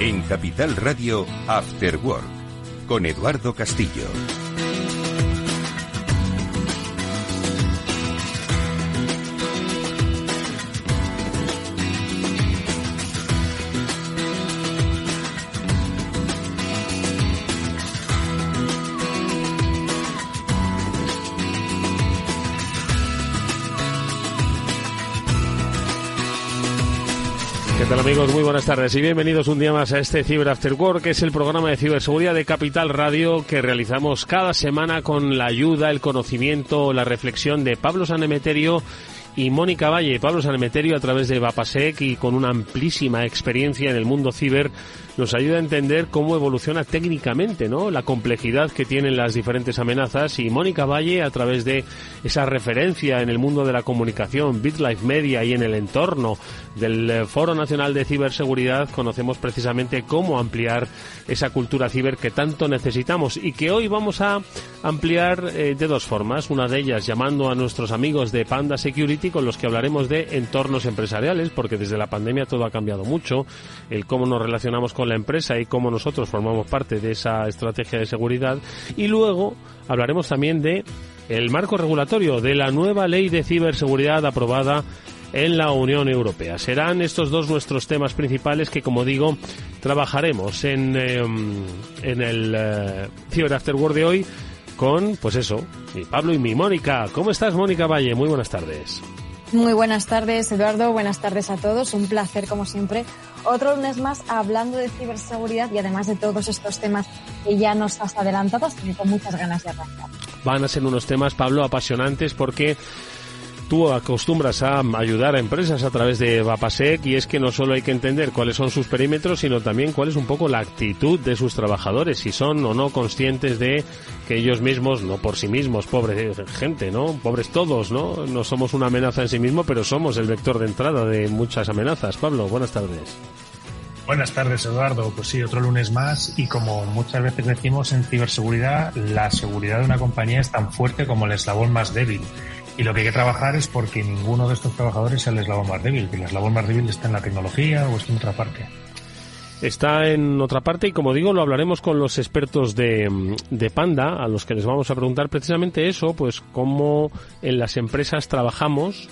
En Capital Radio, After Work, con Eduardo Castillo. ¿Qué tal, amigos? Muy buenas tardes y bienvenidos un día más a este Cyber After Work, que es el programa de ciberseguridad de Capital Radio que realizamos cada semana con la ayuda, el conocimiento, la reflexión de Pablo Sanemeterio y Mónica Valle. Pablo Sanemeterio, a través de Vapasec y con una amplísima experiencia en el mundo ciber, nos ayuda a entender cómo evoluciona técnicamente, ¿no?, la complejidad que tienen las diferentes amenazas, y Mónica Valle, a través de esa referencia en el mundo de la comunicación, BitLife Media, y en el entorno del Foro Nacional de Ciberseguridad, conocemos precisamente cómo ampliar esa cultura ciber que tanto necesitamos y que hoy vamos a ampliar de dos formas. Una de ellas llamando a nuestros amigos de Panda Security, con los que hablaremos de entornos empresariales, porque desde la pandemia todo ha cambiado mucho, el cómo nos relacionamos con la empresa y cómo nosotros formamos parte de esa estrategia de seguridad. Y luego hablaremos también de el marco regulatorio, de la nueva ley de ciberseguridad aprobada en la Unión Europea. Serán estos dos nuestros temas principales que, como digo, trabajaremos en el Cyber After Work de hoy con, pues eso, mi Pablo y mi Mónica. ¿Cómo estás, Mónica Valle? Muy buenas tardes. Muy buenas tardes, Eduardo. Buenas tardes a todos. Un placer, como siempre. Otro lunes más hablando de ciberseguridad y además de todos estos temas que ya nos has adelantado, así que con muchas ganas de arrancar. Van a ser unos temas, Pablo, apasionantes, porque tú acostumbras a ayudar a empresas a través de Vapasec, y es que no solo hay que entender cuáles son sus perímetros, sino también cuál es un poco la actitud de sus trabajadores, si son o no conscientes de que ellos mismos, no por sí mismos, pobre gente, ¿no? Pobres todos, ¿no? No somos una amenaza en sí mismo, pero somos el vector de entrada de muchas amenazas. Pablo, buenas tardes. Buenas tardes, Eduardo. Pues sí, otro lunes más, y como muchas veces decimos en ciberseguridad, la seguridad de una compañía es tan fuerte como el eslabón más débil. Y lo que hay que trabajar es porque ninguno de estos trabajadores sea el eslabón más débil, que el eslabón más débil está en la tecnología o está en otra parte. Está en otra parte, y como digo, lo hablaremos con los expertos de Panda, a los que les vamos a preguntar precisamente eso, pues cómo en las empresas trabajamos,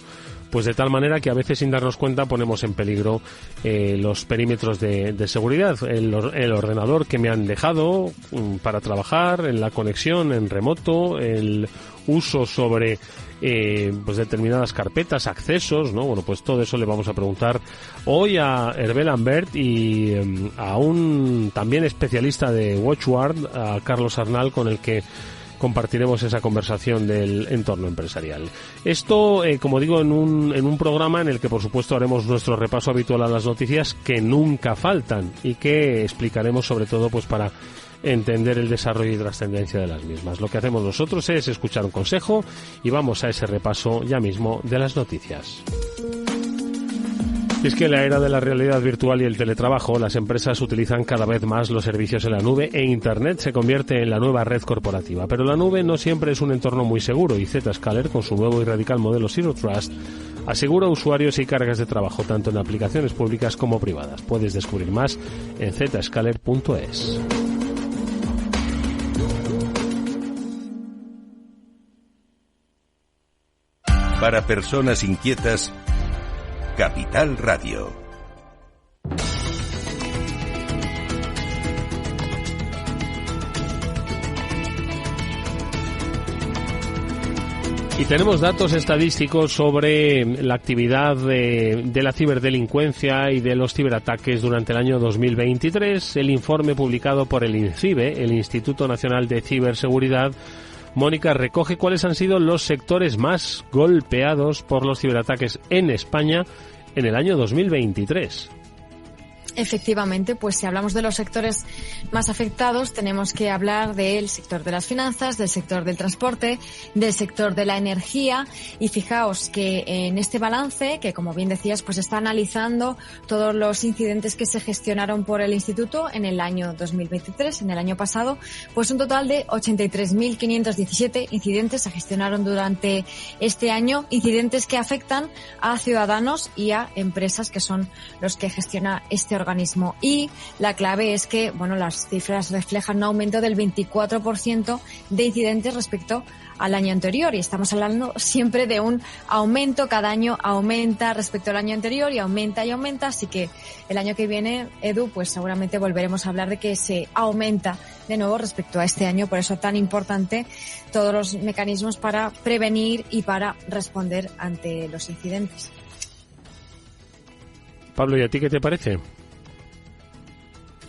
pues de tal manera que a veces, sin darnos cuenta, ponemos en peligro los perímetros de seguridad. El ordenador que me han dejado para trabajar, en la conexión en remoto, el uso sobre pues determinadas carpetas, accesos, ¿no? Bueno, pues todo eso le vamos a preguntar hoy a Hervé Lambert y a un también especialista de WatchGuard, a Carlos Arnal, con el que compartiremos esa conversación del entorno empresarial. Esto, como digo, en un programa en el que, por supuesto, haremos nuestro repaso habitual a las noticias que nunca faltan y que explicaremos, sobre todo, pues para entender el desarrollo y trascendencia de las mismas. Lo que hacemos nosotros es escuchar un consejo y vamos a ese repaso ya mismo de las noticias. Y es que en la era de la realidad virtual y el teletrabajo, las empresas utilizan cada vez más los servicios en la nube, e Internet se convierte en la nueva red corporativa. Pero la nube no siempre es un entorno muy seguro, y Zscaler, con su nuevo y radical modelo Zero Trust, asegura usuarios y cargas de trabajo tanto en aplicaciones públicas como privadas. Puedes descubrir más en zscaler.es. Para personas inquietas, Capital Radio. Y tenemos datos estadísticos sobre la actividad de la ciberdelincuencia y de los ciberataques durante el año 2023. El informe publicado por el INCIBE, el Instituto Nacional de Ciberseguridad, Mónica, recoge cuáles han sido los sectores más golpeados por los ciberataques en España en el año 2023. Efectivamente, pues si hablamos de los sectores más afectados, tenemos que hablar del sector de las finanzas, del sector del transporte, del sector de la energía. Y fijaos que en este balance, que como bien decías, pues está analizando todos los incidentes que se gestionaron por el Instituto en el año 2023, en el año pasado, pues un total de 83.517 incidentes se gestionaron durante este año, incidentes que afectan a ciudadanos y a empresas, que son los que gestiona este organismo organismo. Y la clave es que, bueno, las cifras reflejan un aumento del 24% de incidentes respecto al año anterior, y estamos hablando siempre de un aumento, cada año aumenta respecto al año anterior y aumenta, así que el año que viene, Edu, pues seguramente volveremos a hablar de que se aumenta de nuevo respecto a este año, por eso tan importante todos los mecanismos para prevenir y para responder ante los incidentes. Pablo, ¿y a ti qué te parece?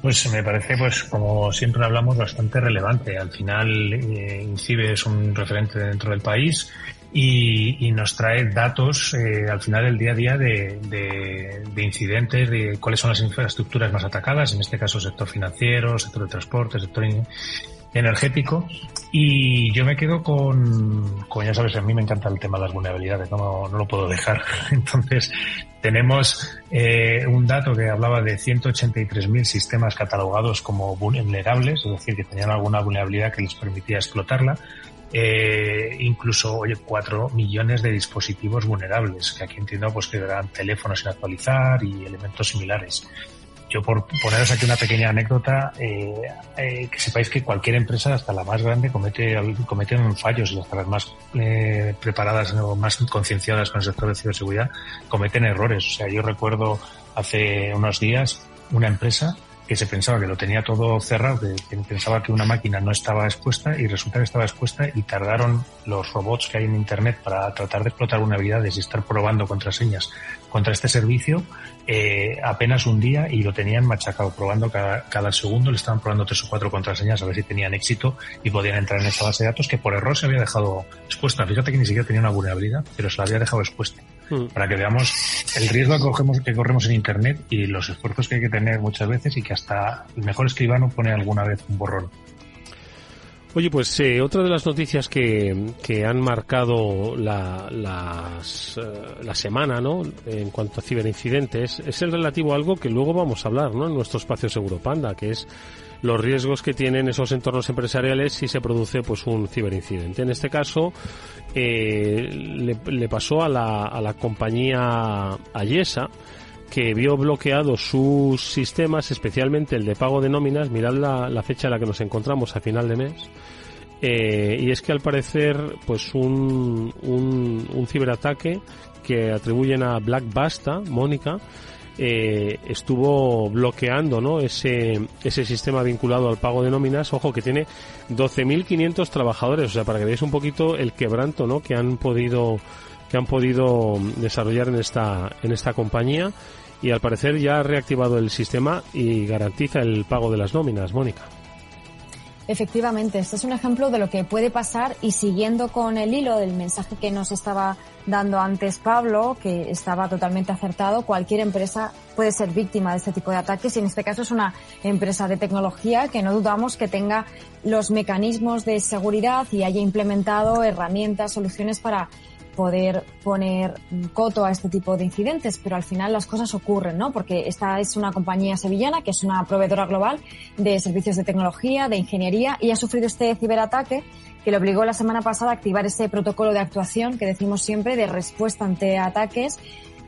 Pues me parece, pues como siempre hablamos, bastante relevante. Al final, INCIBE es un referente dentro del país y nos trae datos al final del día a día de incidentes, de cuáles son las infraestructuras más atacadas, en este caso sector financiero, sector de transporte, sector energético. Y yo me quedo con ya sabes, a mí me encanta el tema de las vulnerabilidades, no lo puedo dejar. Entonces, tenemos un dato que hablaba de 183.000 sistemas catalogados como vulnerables, es decir, que tenían alguna vulnerabilidad que les permitía explotarla. Incluso, 4 millones de dispositivos vulnerables, que aquí entiendo pues que eran teléfonos sin actualizar y elementos similares. Yo, por poneros aquí una pequeña anécdota, que sepáis que cualquier empresa, hasta la más grande, cometen fallos, y hasta las más preparadas o más concienciadas con el sector de ciberseguridad cometen errores. O sea, yo recuerdo hace unos días una empresa que se pensaba que lo tenía todo cerrado, que pensaba que una máquina no estaba expuesta, y resulta que estaba expuesta, y tardaron los robots que hay en Internet para tratar de explotar vulnerabilidades y estar probando contraseñas contra este servicio apenas un día, y lo tenían machacado, probando cada segundo, le estaban probando 3 o 4 contraseñas a ver si tenían éxito y podían entrar en esa base de datos que por error se había dejado expuesta. Fíjate que ni siquiera tenía una vulnerabilidad, pero se la había dejado expuesta. Para que veamos el riesgo que corremos en Internet y los esfuerzos que hay que tener muchas veces, y que hasta el mejor escribano pone alguna vez un borrón. Oye, pues otra de las noticias que han marcado la semana, ¿no?, en cuanto a ciberincidentes, es el relativo a algo que luego vamos a hablar, ¿no?, en nuestro espacio Seguro Panda, que es los riesgos que tienen esos entornos empresariales si se produce pues un ciberincidente. En este caso le pasó a la compañía Ayesa, que vio bloqueados sus sistemas, especialmente el de pago de nóminas. Mirad la fecha en la que nos encontramos, a final de mes. Y es que al parecer pues un ciberataque que atribuyen a Black Basta, Mónica, estuvo bloqueando, ¿no?, ese sistema vinculado al pago de nóminas. Ojo, que tiene 12.500 trabajadores, o sea, para que veáis un poquito el quebranto, ¿no?, que han podido desarrollar en esta compañía, y al parecer ya ha reactivado el sistema y garantiza el pago de las nóminas. Mónica. Efectivamente, este es un ejemplo de lo que puede pasar, y siguiendo con el hilo del mensaje que nos estaba dando antes Pablo, que estaba totalmente acertado, cualquier empresa puede ser víctima de este tipo de ataques, y en este caso es una empresa de tecnología que no dudamos que tenga los mecanismos de seguridad y haya implementado herramientas, soluciones para poder poner coto a este tipo de incidentes, pero al final las cosas ocurren, ¿no? Porque esta es una compañía sevillana que es una proveedora global de servicios de tecnología, de ingeniería, y ha sufrido este ciberataque que le obligó la semana pasada a activar ese protocolo de actuación que decimos siempre, de respuesta ante ataques.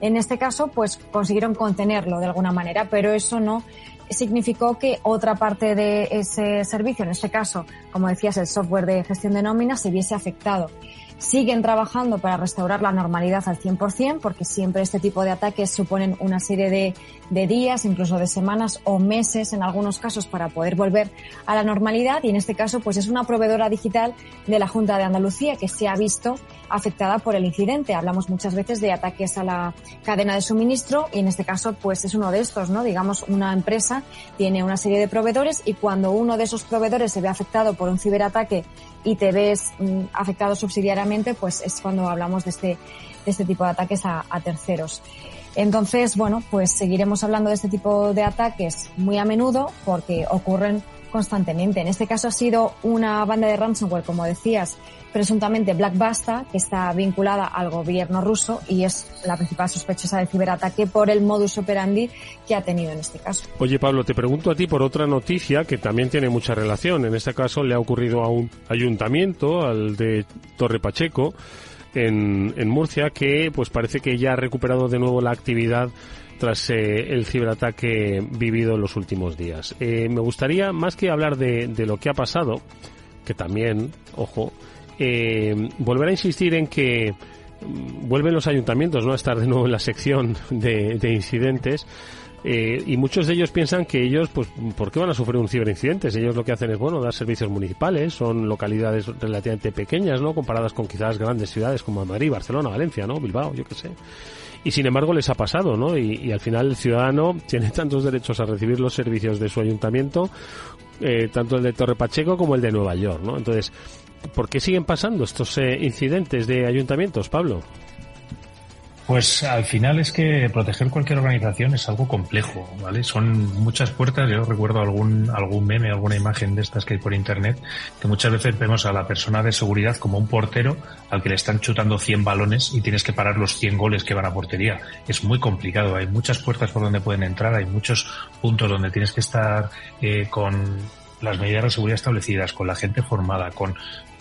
En este caso, pues consiguieron contenerlo de alguna manera, pero eso no significó que otra parte de ese servicio, en este caso, como decías, el software de gestión de nóminas, se viese afectado. Siguen trabajando para restaurar la normalidad al 100%, porque siempre este tipo de ataques suponen una serie de días, incluso de semanas o meses en algunos casos, para poder volver a la normalidad. Y en este caso, pues es una proveedora digital de la Junta de Andalucía que se ha visto afectada por el incidente. Hablamos muchas veces de ataques a la cadena de suministro, y en este caso, pues es uno de estos, ¿no? Digamos, una empresa tiene una serie de proveedores, y cuando uno de esos proveedores se ve afectado por un ciberataque y te ves afectado subsidiariamente, pues es cuando hablamos de este tipo de ataques a terceros. Entonces, bueno, pues seguiremos hablando de este tipo de ataques muy a menudo, porque ocurren constantemente. En este caso ha sido una banda de ransomware, como decías, presuntamente Black Basta, que está vinculada al gobierno ruso y es la principal sospechosa del ciberataque por el modus operandi que ha tenido en este caso. Oye, Pablo, te pregunto a ti por otra noticia que también tiene mucha relación. En este caso le ha ocurrido a un ayuntamiento, al de Torre Pacheco, en Murcia, que pues parece que ya ha recuperado de nuevo la actividad tras el ciberataque vivido en los últimos días. Me gustaría, más que hablar de lo que ha pasado, que también, ojo, volver a insistir en que vuelven los ayuntamientos, ¿no?, a estar de nuevo en la sección de incidentes. Y muchos de ellos piensan que ellos, pues, ¿por qué van a sufrir un ciberincidente? Ellos lo que hacen es, bueno, dar servicios municipales, son localidades relativamente pequeñas, ¿no?, comparadas con quizás grandes ciudades como Madrid, Barcelona, Valencia, ¿no?, Bilbao, yo qué sé. Y sin embargo les ha pasado, ¿no? Y al final el ciudadano tiene tantos derechos a recibir los servicios de su ayuntamiento, tanto el de Torre Pacheco como el de Nueva York, ¿no? Entonces, ¿por qué siguen pasando estos incidentes de ayuntamientos, Pablo? Pues al final es que proteger cualquier organización es algo complejo, ¿vale? Son muchas puertas. Yo recuerdo algún meme, alguna imagen de estas que hay por internet, que muchas veces vemos a la persona de seguridad como un portero al que le están chutando 100 balones y tienes que parar los 100 goles que van a portería. Es muy complicado. Hay muchas puertas por donde pueden entrar, hay muchos puntos donde tienes que estar con las medidas de seguridad establecidas, con la gente formada, con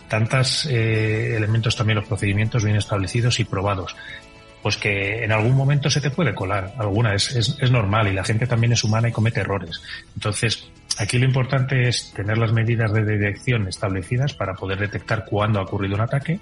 tantos elementos, también los procedimientos bien establecidos y probados. Pues que en algún momento se te puede colar alguna, es normal, y la gente también es humana y comete errores. Entonces, aquí lo importante es tener las medidas de detección establecidas para poder detectar cuándo ha ocurrido un ataque,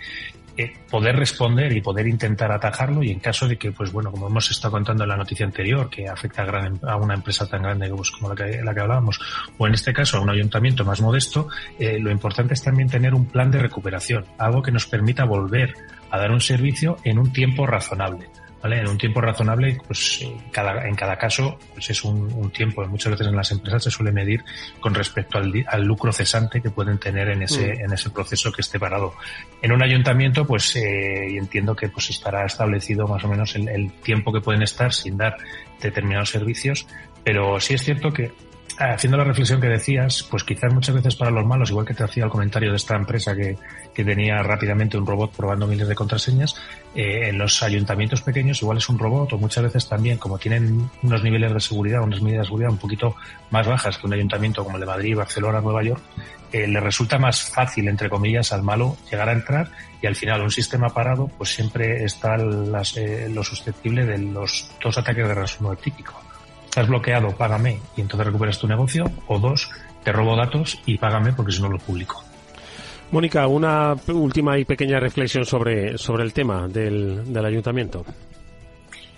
poder responder y poder intentar atajarlo, y en caso de que, pues bueno, como hemos estado contando en la noticia anterior, que afecta a una empresa tan grande pues, como la que hablábamos, o en este caso a un ayuntamiento más modesto, lo importante es también tener un plan de recuperación, algo que nos permita volver a dar un servicio en un tiempo razonable, ¿vale? En un tiempo razonable, pues en cada caso pues es un tiempo. Muchas veces en las empresas se suele medir con respecto al lucro cesante que pueden tener en ese proceso que esté parado. En un ayuntamiento, pues entiendo que pues estará establecido más o menos el tiempo que pueden estar sin dar determinados servicios, pero sí es cierto que haciendo la reflexión que decías, pues quizás muchas veces para los malos, igual que te hacía el comentario de esta empresa que tenía rápidamente un robot probando miles de contraseñas, en los ayuntamientos pequeños igual es un robot, o muchas veces también, como tienen unos niveles de seguridad, unas medidas de seguridad un poquito más bajas que un ayuntamiento como el de Madrid, Barcelona, Nueva York, le resulta más fácil, entre comillas, al malo llegar a entrar, y al final un sistema parado pues siempre está lo susceptible de los dos ataques de ransomware típicos. Estás bloqueado, págame, y entonces recuperas tu negocio, o dos, te robo datos y págame porque si no los publico. Mónica, una última y pequeña reflexión sobre el tema del ayuntamiento.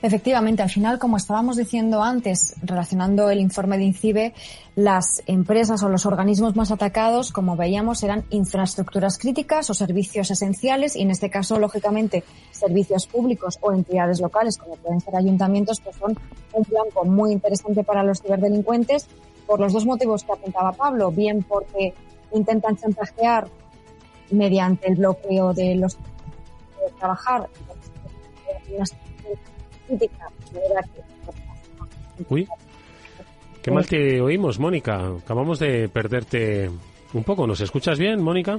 Efectivamente, al final, como estábamos diciendo antes, relacionando el informe de INCIBE, las empresas o los organismos más atacados, como veíamos, eran infraestructuras críticas o servicios esenciales, y en este caso, lógicamente, servicios públicos o entidades locales, como pueden ser ayuntamientos, que son un blanco muy interesante para los ciberdelincuentes, por los dos motivos que apuntaba Pablo, bien porque intentan chantajear mediante el bloqueo de los de trabajar, Uy, qué mal te oímos, Mónica. Acabamos de perderte un poco. ¿Nos escuchas bien, Mónica?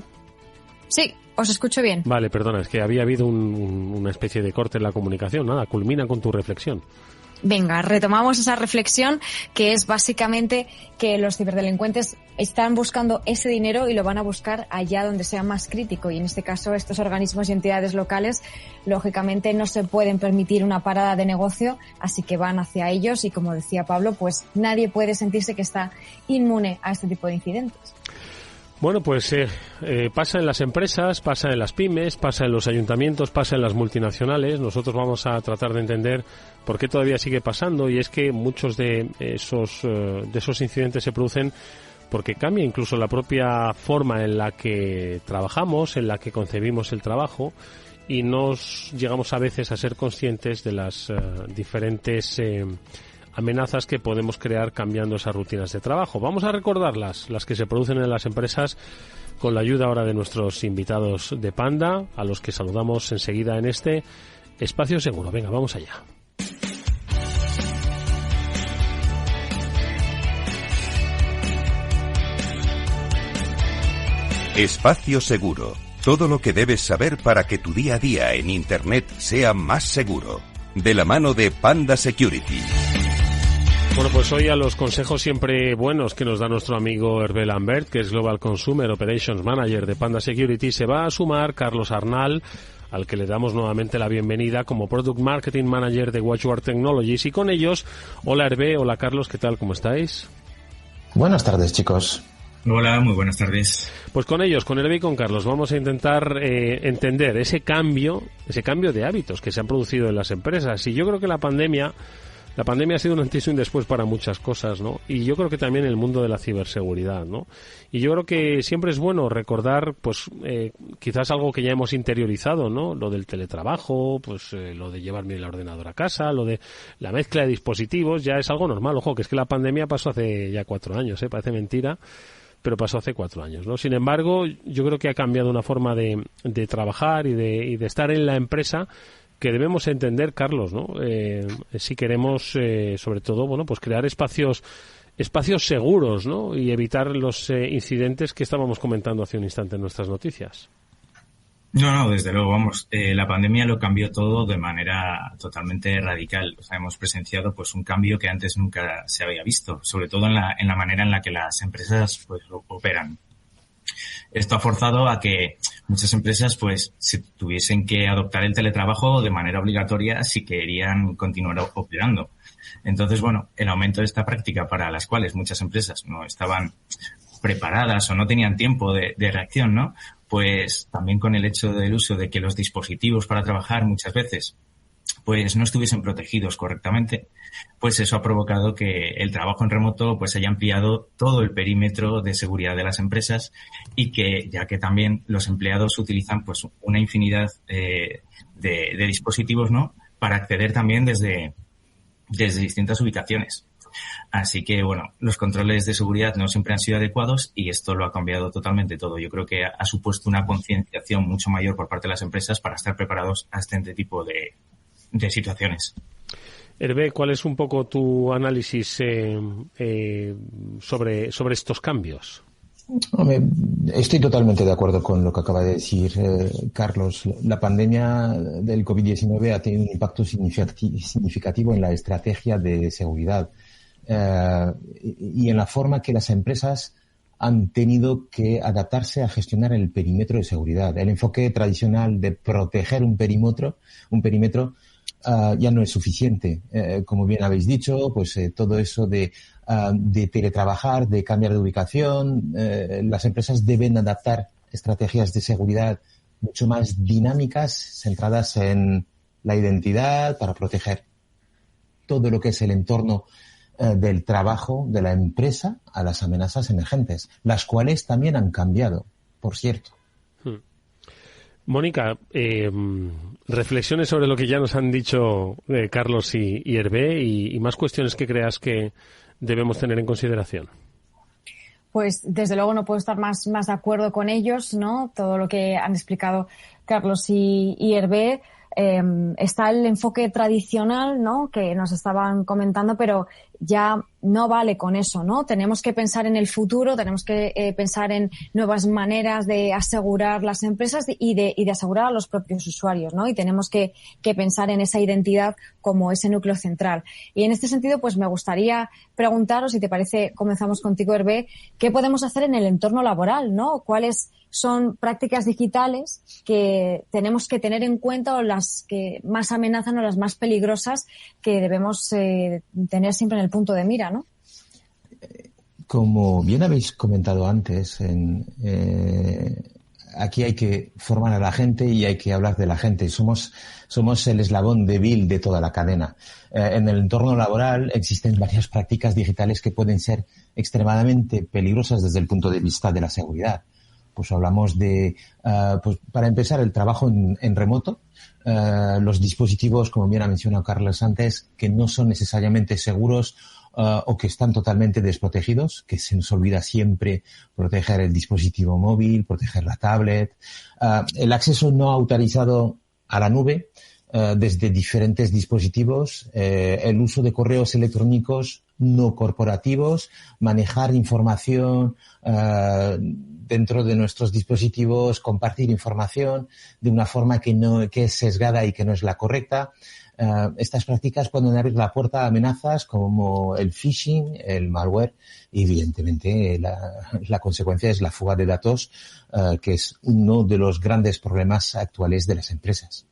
Sí, os escucho bien. Vale, perdona, es que había habido una especie de corte en la comunicación. Nada, culmina con tu reflexión. Venga, retomamos esa reflexión, que es básicamente que los ciberdelincuentes están buscando ese dinero y lo van a buscar allá donde sea más crítico, y en este caso estos organismos y entidades locales lógicamente no se pueden permitir una parada de negocio, así que van hacia ellos, y como decía Pablo, pues nadie puede sentirse que está inmune a este tipo de incidentes. Bueno, pues pasa en las empresas, pasa en las pymes, pasa en los ayuntamientos, pasa en las multinacionales. Nosotros vamos a tratar de entender por qué todavía sigue pasando, y es que muchos de esos incidentes se producen porque cambia incluso la propia forma en la que trabajamos, en la que concebimos el trabajo, y nos llegamos a veces a ser conscientes de las diferentes amenazas que podemos crear cambiando esas rutinas de trabajo. Vamos a recordarlas, las que se producen en las empresas, con la ayuda ahora de nuestros invitados de Panda, a los que saludamos enseguida en este Espacio Seguro. Venga, vamos allá. Espacio Seguro. Todo lo que debes saber para que tu día a día en Internet sea más seguro. De la mano de Panda Security. Bueno, pues hoy a los consejos siempre buenos que nos da nuestro amigo Hervé Lambert, que es Global Consumer Operations Manager de Panda Security, se va a sumar Carlos Arnal, al que le damos nuevamente la bienvenida como Product Marketing Manager de WatchWord Technologies. Y con ellos, hola Hervé, hola Carlos, ¿qué tal? ¿Cómo estáis? Buenas tardes, chicos. Hola, muy buenas tardes. Pues con ellos, con Hervé y con Carlos, vamos a intentar entender ese cambio de hábitos que se han producido en las empresas. Y yo creo que la pandemia ha sido un antes y un después para muchas cosas, ¿no? Y yo creo que también el mundo de la ciberseguridad, ¿no? Y yo creo que siempre es bueno recordar, pues, quizás algo que ya hemos interiorizado, ¿no? Lo del teletrabajo, pues, lo de llevarme el ordenador a casa, lo de la mezcla de dispositivos, ya es algo normal. Ojo, que es que la pandemia pasó hace ya 4 años, parece mentira, pero pasó hace 4 años, ¿no? Sin embargo, yo creo que ha cambiado una forma de trabajar y de estar en la empresa que debemos entender, Carlos, ¿no? Si queremos, sobre todo, bueno, pues crear espacios seguros, ¿no? Y evitar los incidentes que estábamos comentando hace un instante en nuestras noticias. No, desde luego, vamos, la pandemia lo cambió todo de manera totalmente radical. O sea, hemos presenciado pues un cambio que antes nunca se había visto, sobre todo en la manera en la que las empresas pues operan. Esto ha forzado a que muchas empresas pues se tuviesen que adoptar el teletrabajo de manera obligatoria si querían continuar operando. Entonces, bueno, el aumento de esta práctica para las cuales muchas empresas no estaban preparadas o no tenían tiempo de reacción, ¿no? Pues también con el hecho del uso de que los dispositivos para trabajar muchas veces pues no estuviesen protegidos correctamente, pues eso ha provocado que el trabajo en remoto pues haya ampliado todo el perímetro de seguridad de las empresas y que, ya que también los empleados utilizan pues una infinidad de dispositivos, ¿no? Para acceder también desde distintas ubicaciones. Así que, bueno, los controles de seguridad no siempre han sido adecuados y esto lo ha cambiado totalmente todo. Yo creo que ha supuesto una concienciación mucho mayor por parte de las empresas para estar preparados a este tipo de situaciones. Hervé, ¿cuál es un poco tu análisis sobre estos cambios? Estoy totalmente de acuerdo con lo que acaba de decir Carlos. La pandemia del COVID-19 ha tenido un impacto significativo en la estrategia de seguridad y en la forma que las empresas han tenido que adaptarse a gestionar el perímetro de seguridad. El enfoque tradicional de proteger un perímetro ya no es suficiente. Como bien habéis dicho, pues todo eso de teletrabajar, de cambiar de ubicación, las empresas deben adaptar estrategias de seguridad mucho más dinámicas, centradas en la identidad, para proteger todo lo que es el entorno del trabajo de la empresa a las amenazas emergentes, las cuales también han cambiado, por cierto. Mónica, reflexiones sobre lo que ya nos han dicho Carlos y Hervé y más cuestiones que creas que debemos tener en consideración. Pues desde luego no puedo estar más de acuerdo con ellos, ¿no? Todo lo que han explicado Carlos y Hervé. Está el enfoque tradicional, ¿no? Que nos estaban comentando, pero ya no vale con eso, ¿no? Tenemos que pensar en el futuro, tenemos que pensar en nuevas maneras de asegurar las empresas y de asegurar a los propios usuarios, ¿no? Y tenemos que pensar en esa identidad como ese núcleo central. Y en este sentido, pues me gustaría preguntaros, si te parece, comenzamos contigo, Hervé, ¿qué podemos hacer en el entorno laboral, ¿no? ¿Cuáles son prácticas digitales que tenemos que tener en cuenta o las que más amenazan o las más peligrosas que debemos tener siempre en el punto de mira, ¿no? Como bien habéis comentado antes, aquí hay que formar a la gente y hay que hablar de la gente. Somos el eslabón débil de toda la cadena. En el entorno laboral existen varias prácticas digitales que pueden ser extremadamente peligrosas desde el punto de vista de la seguridad. Pues hablamos de, pues para empezar, el trabajo en remoto, los dispositivos, como bien ha mencionado Carlos antes, que no son necesariamente seguros o que están totalmente desprotegidos, que se nos olvida siempre proteger el dispositivo móvil, proteger la tablet, el acceso no autorizado a la nube, desde diferentes dispositivos, el uso de correos electrónicos no corporativos, manejar información dentro de nuestros dispositivos, compartir información de una forma que es sesgada y que no es la correcta. Estas prácticas pueden abrir la puerta a amenazas como el phishing, el malware y evidentemente la consecuencia es la fuga de datos, que es uno de los grandes problemas actuales de las empresas.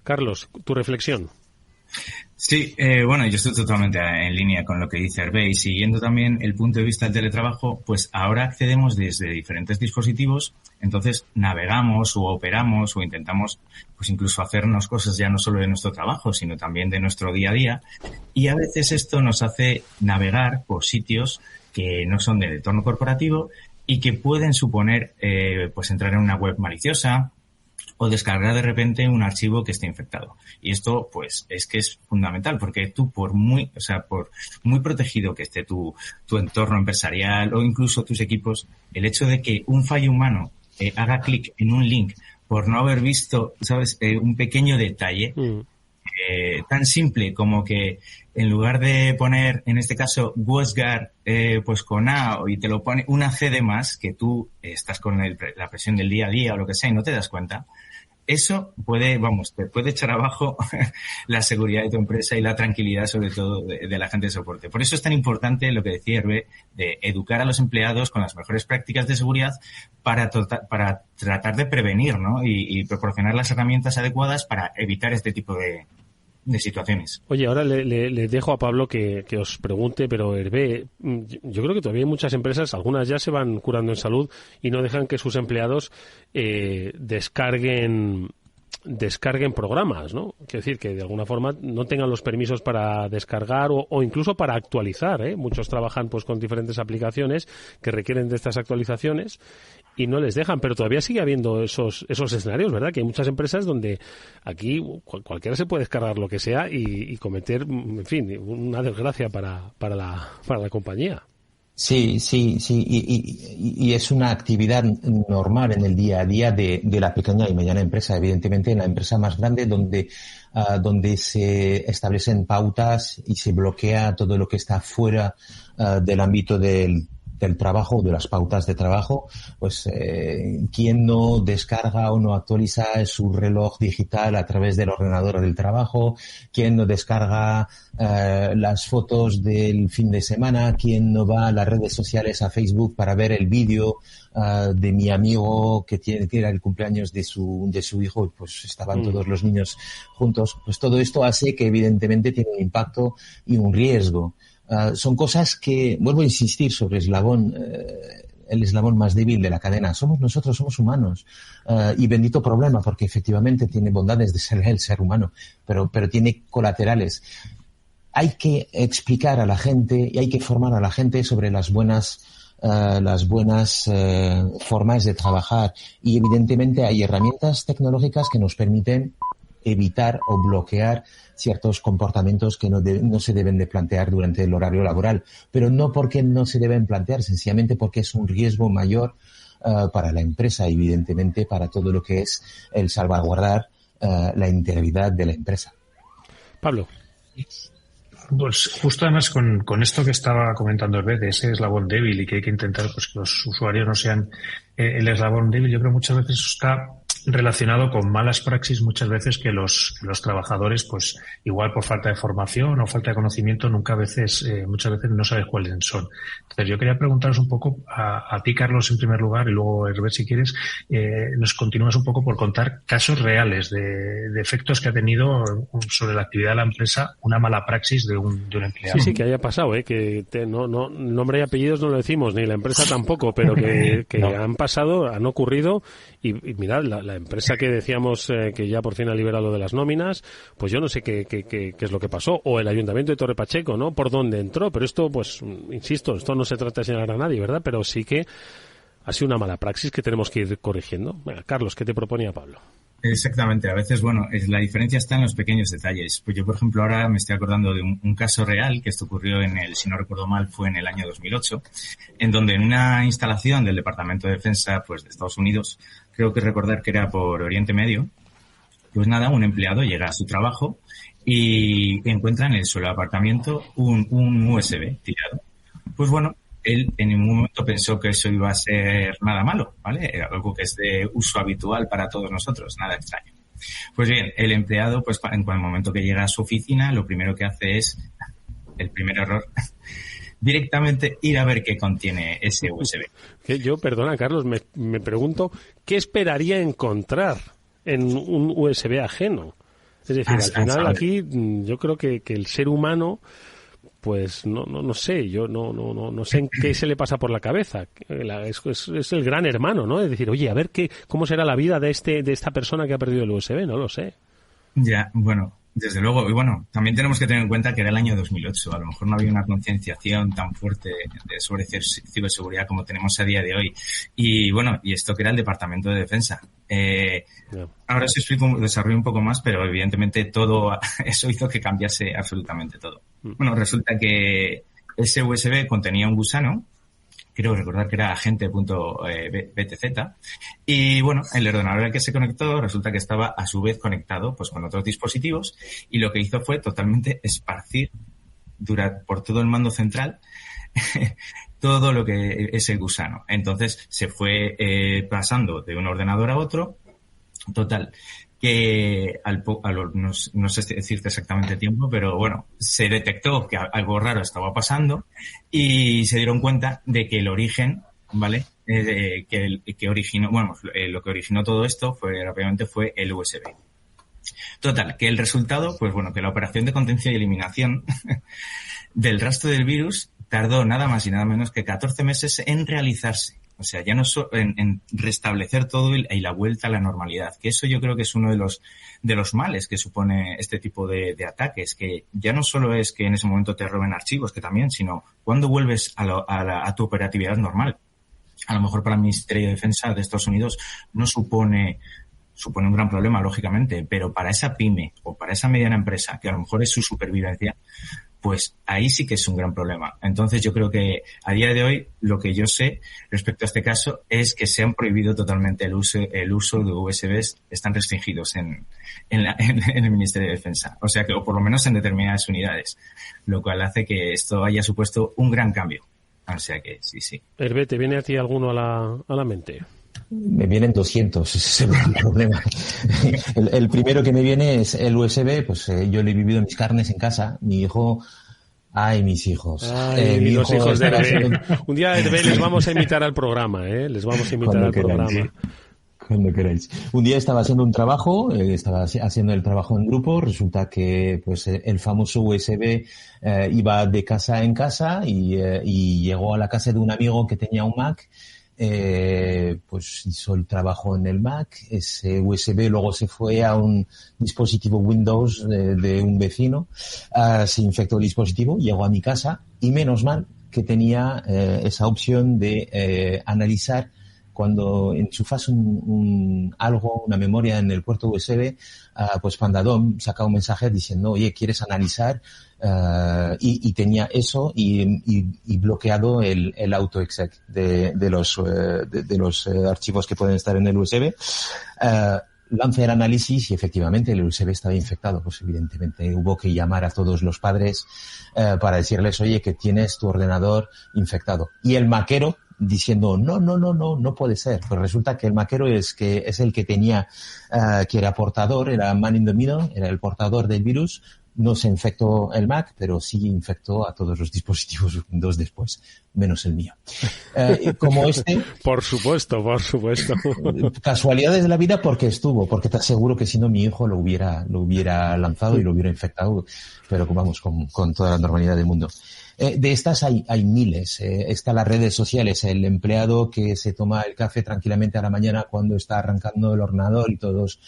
Carlos, tu reflexión. Sí, bueno, yo estoy totalmente en línea con lo que dice Hervé y siguiendo también el punto de vista del teletrabajo, pues ahora accedemos desde diferentes dispositivos, entonces navegamos o operamos o intentamos pues incluso hacernos cosas ya no solo de nuestro trabajo, sino también de nuestro día a día y a veces esto nos hace navegar por sitios que no son del entorno corporativo y que pueden suponer pues entrar en una web maliciosa o descargar de repente un archivo que esté infectado. Y esto, pues, es que es fundamental, porque tú, por muy protegido que esté tu entorno empresarial o incluso tus equipos, el hecho de que un fallo humano haga clic en un link por no haber visto, ¿sabes?, un pequeño detalle, tan simple como que en lugar de poner, en este caso, WatchGuard, pues con A y te lo pone una C de más, que tú estás con la presión del día a día o lo que sea y no te das cuenta, eso te puede echar abajo la seguridad de tu empresa y la tranquilidad, sobre todo, de la gente de soporte. Por eso es tan importante lo que decía Hervé, de educar a los empleados con las mejores prácticas de seguridad para tratar de prevenir, ¿no? Y proporcionar las herramientas adecuadas para evitar este tipo de situaciones. Oye, ahora le dejo a Pablo que os pregunte, pero Hervé, yo creo que todavía hay muchas empresas, algunas ya se van curando en salud y no dejan que sus empleados descarguen programas, ¿no? Quiero decir que de alguna forma no tengan los permisos para descargar o incluso para actualizar, ¿eh? Muchos trabajan pues con diferentes aplicaciones que requieren de estas actualizaciones y no les dejan, pero todavía sigue habiendo esos escenarios, ¿verdad? Que hay muchas empresas donde aquí cualquiera se puede descargar lo que sea y cometer, en fin, una desgracia para la compañía. Sí, y es una actividad normal en el día a día de la pequeña y mediana empresa. Evidentemente, en la empresa más grande donde se establecen pautas y se bloquea todo lo que está fuera del ámbito del trabajo, de las pautas de trabajo, pues quien no descarga o no actualiza su reloj digital a través del ordenador del trabajo, quien no descarga las fotos del fin de semana, quien no va a las redes sociales, a Facebook, para ver el vídeo de mi amigo que era el cumpleaños de su hijo, pues estaban todos los niños juntos. Pues todo esto hace que evidentemente tiene un impacto y un riesgo. Son cosas que, vuelvo a insistir sobre el eslabón más débil de la cadena. Somos nosotros, somos humanos. Y bendito problema, porque efectivamente tiene bondades de ser el ser humano, pero tiene colaterales. Hay que explicar a la gente y hay que formar a la gente sobre las buenas formas de trabajar. Y evidentemente hay herramientas tecnológicas que nos permiten evitar o bloquear ciertos comportamientos que no se deben de plantear durante el horario laboral, pero no porque no se deben plantear, sencillamente porque es un riesgo mayor para la empresa, evidentemente para todo lo que es el salvaguardar la integridad de la empresa. Pablo. Pues justo además con esto que estaba comentando Hervé, de ese eslabón débil y que hay que intentar pues que los usuarios no sean el eslabón débil, yo creo que muchas veces está relacionado con malas praxis muchas veces que los trabajadores, pues igual por falta de formación o falta de conocimiento, muchas veces no sabes cuáles son. Entonces yo quería preguntaros un poco a ti, Carlos, en primer lugar, y luego Hervé, si quieres, nos continúas un poco por contar casos reales de efectos que ha tenido sobre la actividad de la empresa una mala praxis de un empleado. Sí, que haya pasado, que nombre y apellidos no lo decimos, ni la empresa tampoco, pero que no. Han pasado, han ocurrido y mirad, la empresa que decíamos que ya por fin ha liberado lo de las nóminas, pues yo no sé qué es lo que pasó, o el Ayuntamiento de Torre Pacheco, ¿no? Por dónde entró, pero esto, pues, insisto, esto no se trata de señalar a nadie, ¿verdad? Pero sí que ha sido una mala praxis que tenemos que ir corrigiendo. Bueno, Carlos, ¿qué te proponía Pablo? Exactamente, a veces, la diferencia está en los pequeños detalles. Pues yo, por ejemplo, ahora me estoy acordando de un caso real, que esto ocurrió si no recuerdo mal, fue en el año 2008, en donde en una instalación del Departamento de Defensa, pues, de Estados Unidos, creo que recordar que era por Oriente Medio. Pues nada, un empleado llega a su trabajo y encuentra en el suelo del apartamento un USB tirado. Pues bueno, él en ningún momento pensó que eso iba a ser nada malo, ¿vale? Algo que es de uso habitual para todos nosotros, nada extraño. Pues bien, el empleado, pues en el momento que llega a su oficina, lo primero que hace es, el primer error, directamente ir a ver qué contiene ese USB. Yo, perdona, Carlos, me pregunto, ¿qué esperaría encontrar en un USB ajeno? Es decir, al final aquí yo creo que el ser humano, pues no sé, yo no sé en qué se le pasa por la cabeza. Es el gran hermano, ¿no? Es decir, oye, a ver cómo será la vida de esta persona que ha perdido el USB, no lo sé. Ya, bueno, desde luego. Y bueno, también tenemos que tener en cuenta que era el año 2008. A lo mejor no había una concienciación tan fuerte sobre ciberseguridad como tenemos a día de hoy. Y bueno, y esto que era el Departamento de Defensa. Ahora os desarrollo un poco más, pero evidentemente todo eso hizo que cambiase absolutamente todo. Bueno, resulta que ese USB contenía un gusano, creo recordar que era agente.btz, y bueno, el ordenador al que se conectó resulta que estaba a su vez conectado pues con otros dispositivos, y lo que hizo fue totalmente esparcir por todo el mando central todo lo que es el gusano. Entonces se fue pasando de un ordenador a otro. Total, que no sé decirte exactamente el tiempo, pero bueno, se detectó que algo raro estaba pasando y se dieron cuenta de que el origen, ¿vale? Que originó, bueno, lo que originó todo esto rápidamente fue el USB. Total, que el resultado, pues bueno, que la operación de contención y eliminación del rastro del virus tardó nada más y nada menos que 14 meses en realizarse. O sea, ya no en restablecer todo y la vuelta a la normalidad. Que eso yo creo que es uno de los males que supone este tipo de ataques. Que ya no solo es que en ese momento te roben archivos, que también, sino cuando vuelves a tu operatividad normal. A lo mejor para el Ministerio de Defensa de Estados Unidos no supone un gran problema, lógicamente, pero para esa pyme o para esa mediana empresa, que a lo mejor es su supervivencia, pues ahí sí que es un gran problema. Entonces yo creo que a día de hoy lo que yo sé respecto a este caso es que se han prohibido totalmente el uso de USBs, están restringidos en el Ministerio de Defensa. O sea que, o por lo menos en determinadas unidades, lo cual hace que esto haya supuesto un gran cambio. O sea que sí. Hervé, ¿te viene a ti alguno a la mente? Me vienen 200, ese es el problema. El primero que me viene es el USB, pues yo lo he vivido en mis carnes en casa. Mi hijo... Ay, mis hijos. Ay, los hijos de Hervé. Un día, Hervé, les vamos a invitar al programa, Les vamos a invitar al programa. Cuando queráis. Un día estaba haciendo un trabajo, estaba haciendo el trabajo en grupo, resulta que pues el famoso USB iba de casa en casa y llegó a la casa de un amigo que tenía un Mac. Pues hizo el trabajo en el Mac, ese USB luego se fue a un dispositivo Windows de un vecino, se infectó el dispositivo, llegó a mi casa y menos mal que tenía esa opción de analizar cuando enchufas una memoria en el puerto USB, pues Pandadom saca un mensaje diciendo, oye, ¿quieres analizar? Y tenía eso y bloqueado el autoexec de los archivos que pueden estar en el USB. Lancé el análisis y efectivamente el USB estaba infectado. Pues evidentemente hubo que llamar a todos los padres para decirles, oye, que tienes tu ordenador infectado. Y el maquero diciendo, no puede ser. Pues resulta que el maquero es el que tenía, que era portador, era man in the middle, era el portador del virus. No se infectó el Mac, pero sí infectó a todos los dispositivos Windows después, menos el mío. Como Por supuesto. Casualidades de la vida porque te aseguro que si no mi hijo lo hubiera lanzado y lo hubiera infectado, pero vamos, con toda la normalidad del mundo. De estas hay miles. Están las redes sociales, el empleado que se toma el café tranquilamente a la mañana cuando está arrancando el ordenador y todos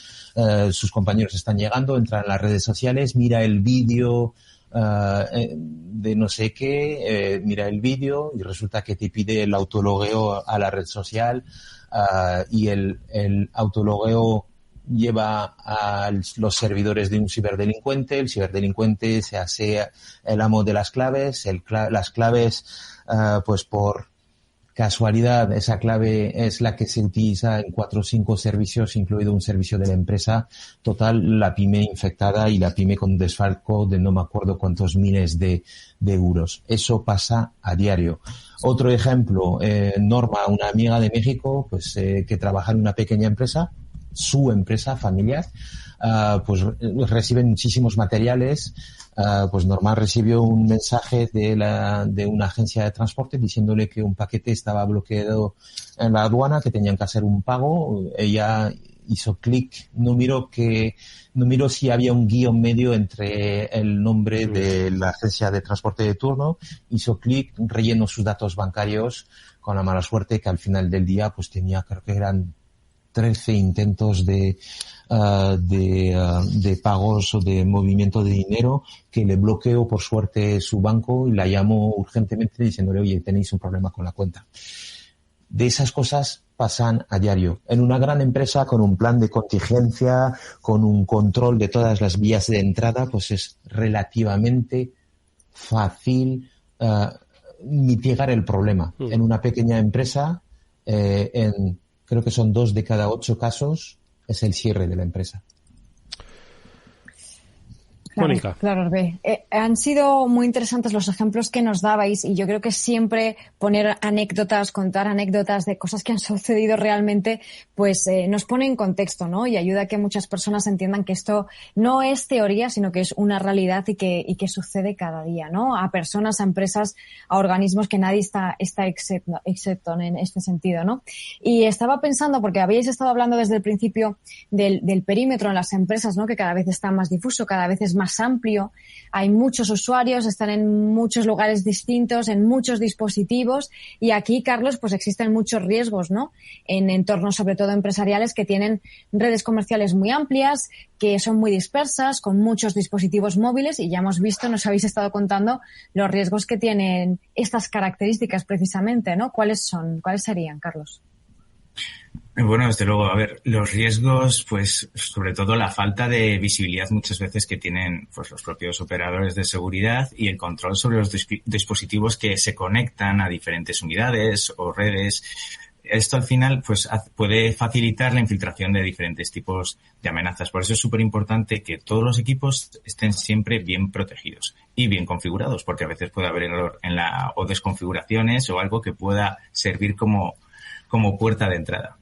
sus compañeros están llegando, entra en las redes sociales, mira el vídeo de no sé qué, mira el vídeo y resulta que te pide el autologueo a la red social y el autologueo lleva a los servidores de un ciberdelincuente, el ciberdelincuente se hace el amo de las claves, las claves pues por casualidad, esa clave es la que se utiliza en 4 o 5 servicios, incluido un servicio de la empresa. Total, la pyme infectada y la pyme con desfalco de no me acuerdo cuántos miles de euros. Eso pasa a diario. Otro ejemplo, Norma, una amiga de México, pues que trabaja en una pequeña empresa, su empresa familiar, pues reciben muchísimos materiales. Pues Norma recibió un mensaje de una agencia de transporte diciéndole que un paquete estaba bloqueado en la aduana, que tenían que hacer un pago. Ella hizo clic, no miró si había un guión medio entre el nombre de la agencia de transporte de turno, hizo clic, rellenó sus datos bancarios, con la mala suerte que al final del día pues tenía, creo que eran 13 intentos de pagos o de movimiento de dinero, que le bloqueó por suerte su banco y la llamó urgentemente diciéndole, oye, tenéis un problema con la cuenta. De esas cosas pasan a diario. En una gran empresa con un plan de contingencia, con un control de todas las vías de entrada, pues es relativamente fácil mitigar el problema. En una pequeña empresa, creo que son 2 de cada 8 casos, es el cierre de la empresa. Mónica. Claro, han sido muy interesantes los ejemplos que nos dabais y yo creo que siempre poner anécdotas, contar anécdotas de cosas que han sucedido realmente, pues nos pone en contexto, ¿no? Y ayuda a que muchas personas entiendan que esto no es teoría, sino que es una realidad y que sucede cada día, ¿no? A personas, a empresas, a organismos, que nadie está excepto en este sentido, ¿no? Y estaba pensando, porque habíais estado hablando desde el principio del perímetro en las empresas, ¿no? Que cada vez está más difuso, cada vez es más amplio, hay muchos usuarios, están en muchos lugares distintos, en muchos dispositivos, y aquí, Carlos, pues existen muchos riesgos, ¿no? En entornos, sobre todo empresariales, que tienen redes comerciales muy amplias, que son muy dispersas, con muchos dispositivos móviles, y ya hemos visto, nos habéis estado contando los riesgos que tienen estas características precisamente, ¿no? ¿Cuáles serían, Carlos? Bueno, desde luego, a ver, los riesgos, pues sobre todo la falta de visibilidad muchas veces que tienen pues los propios operadores de seguridad y el control sobre los dispositivos que se conectan a diferentes unidades o redes. Esto al final pues puede facilitar la infiltración de diferentes tipos de amenazas. Por eso es súper importante que todos los equipos estén siempre bien protegidos y bien configurados, porque a veces puede haber error o desconfiguraciones o algo que pueda servir como puerta de entrada.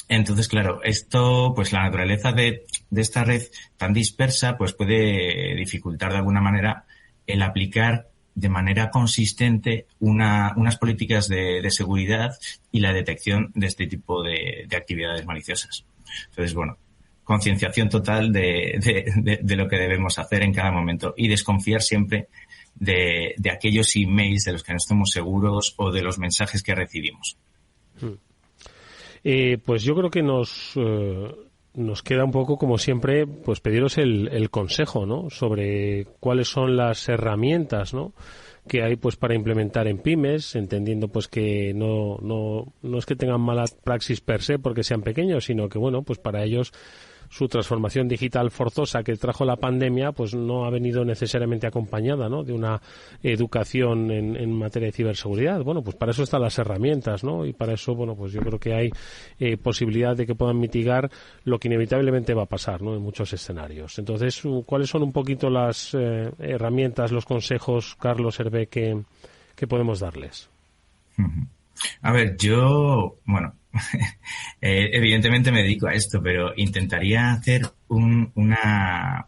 Entonces, claro, esto, pues la naturaleza de esta red tan dispersa, pues puede dificultar de alguna manera el aplicar de manera consistente unas políticas de seguridad y la detección de este tipo de actividades maliciosas. Entonces, bueno, concienciación total de lo que debemos hacer en cada momento y desconfiar siempre de aquellos emails de los que no estemos seguros o de los mensajes que recibimos. Pues yo creo que nos queda un poco, como siempre, pues pediros el consejo, ¿no? Sobre cuáles son las herramientas, ¿no? Que hay pues para implementar en pymes, entendiendo pues que no es que tengan mala praxis per se porque sean pequeños, sino que bueno, pues para ellos su transformación digital forzosa que trajo la pandemia pues no ha venido necesariamente acompañada, ¿no? De una educación en materia de ciberseguridad. Bueno, pues para eso están las herramientas, ¿no? Y para eso, bueno, pues yo creo que hay posibilidad de que puedan mitigar lo que inevitablemente va a pasar, ¿no? En muchos escenarios. Entonces, ¿cuáles son un poquito las herramientas, los consejos, Carlos, Hervé, que podemos darles? A ver, yo, bueno, evidentemente me dedico a esto, pero intentaría hacer una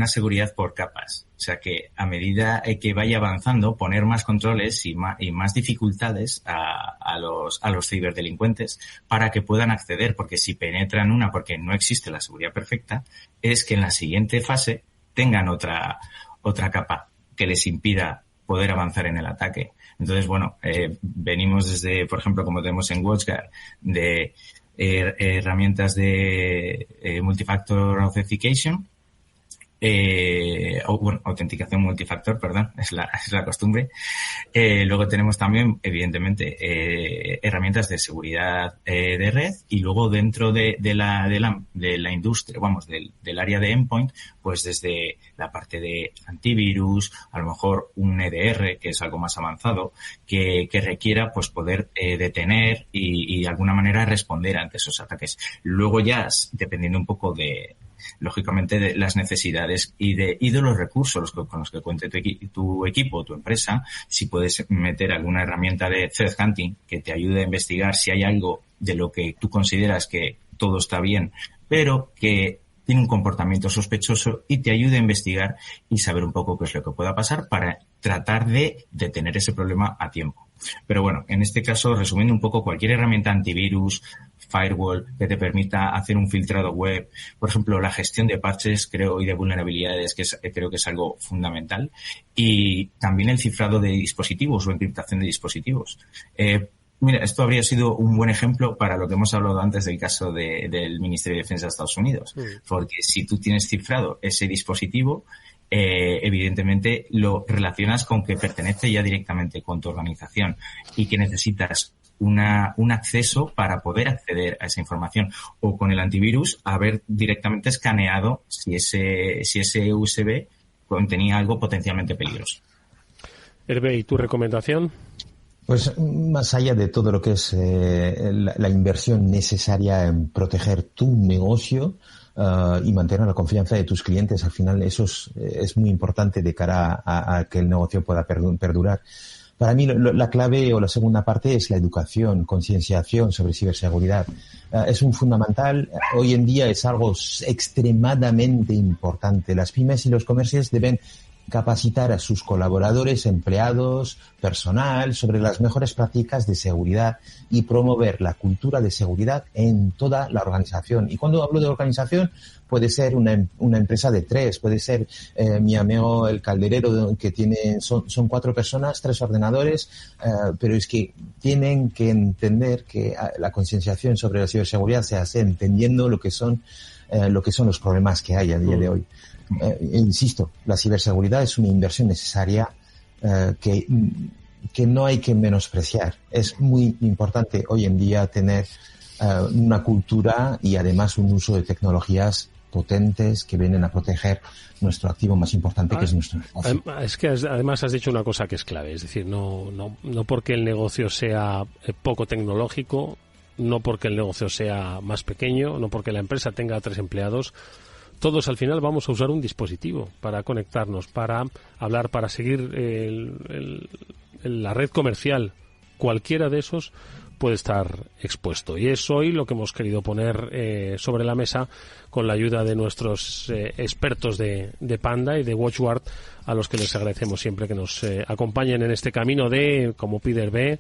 seguridad por capas. O sea, que a medida que vaya avanzando, poner más controles y más dificultades a los ciberdelincuentes para que puedan acceder, porque si penetran porque no existe la seguridad perfecta, es que en la siguiente fase tengan otra capa que les impida poder avanzar en el ataque. Entonces, bueno, venimos desde, por ejemplo, como tenemos en WatchGuard, de herramientas de multifactor authentication, autenticación multifactor, perdón, es la costumbre. Luego tenemos también, evidentemente, herramientas de seguridad de red, y luego dentro de la industria, del área de endpoint, pues desde la parte de antivirus, a lo mejor un EDR, que es algo más avanzado, que requiera pues poder detener y de alguna manera responder ante esos ataques. Luego ya, dependiendo un poco lógicamente de las necesidades y de los recursos con los que cuente tu equipo o tu empresa, si puedes meter alguna herramienta de threat hunting que te ayude a investigar si hay algo de lo que tú consideras que todo está bien, pero que tiene un comportamiento sospechoso, y te ayude a investigar y saber un poco qué es lo que pueda pasar para tratar de detener ese problema a tiempo. Pero bueno, en este caso, resumiendo un poco, cualquier herramienta antivirus, firewall, que te permita hacer un filtrado web, por ejemplo, la gestión de parches, y de vulnerabilidades, creo que es algo fundamental, y también el cifrado de dispositivos o encriptación de dispositivos. Mira, esto habría sido un buen ejemplo para lo que hemos hablado antes del caso del Ministerio de Defensa de Estados Unidos. Porque si tú tienes cifrado ese dispositivo, evidentemente lo relacionas con que pertenece ya directamente con tu organización y que necesitas un acceso para poder acceder a esa información, o con el antivirus haber directamente escaneado si ese USB contenía algo potencialmente peligroso. Hervé, ¿y tu recomendación? Pues más allá de todo lo que es la inversión necesaria en proteger tu negocio y mantener la confianza de tus clientes, al final eso es muy importante de cara a que el negocio pueda perdurar. Para mí la clave o la segunda parte es la educación, concienciación sobre ciberseguridad. Es un fundamental. Hoy en día es algo extremadamente importante. Las pymes y los comercios deben capacitar a sus colaboradores, empleados, personal sobre las mejores prácticas de seguridad y promover la cultura de seguridad en toda la organización. Y cuando hablo de organización, puede ser una empresa de 3, puede ser mi amigo el calderero, que son 4 personas, 3 ordenadores, pero es que tienen que entender que la concienciación sobre la ciberseguridad se hace entendiendo lo que son los problemas que hay a día de hoy. Insisto, la ciberseguridad es una inversión necesaria que no hay que menospreciar. Es muy importante hoy en día tener una cultura y además un uso de tecnologías potentes que vienen a proteger nuestro activo más importante, que es nuestro negocio. Es que además has dicho una cosa que es clave, es decir, no porque el negocio sea poco tecnológico, no porque el negocio sea más pequeño, no porque la empresa tenga 3 empleados, todos al final vamos a usar un dispositivo para conectarnos, para hablar, para seguir la red comercial. Cualquiera de esos puede estar expuesto. Y es hoy lo que hemos querido poner sobre la mesa con la ayuda de nuestros expertos de Panda y de WatchGuard, a los que les agradecemos siempre que nos acompañen en este camino de, como pide Hervé,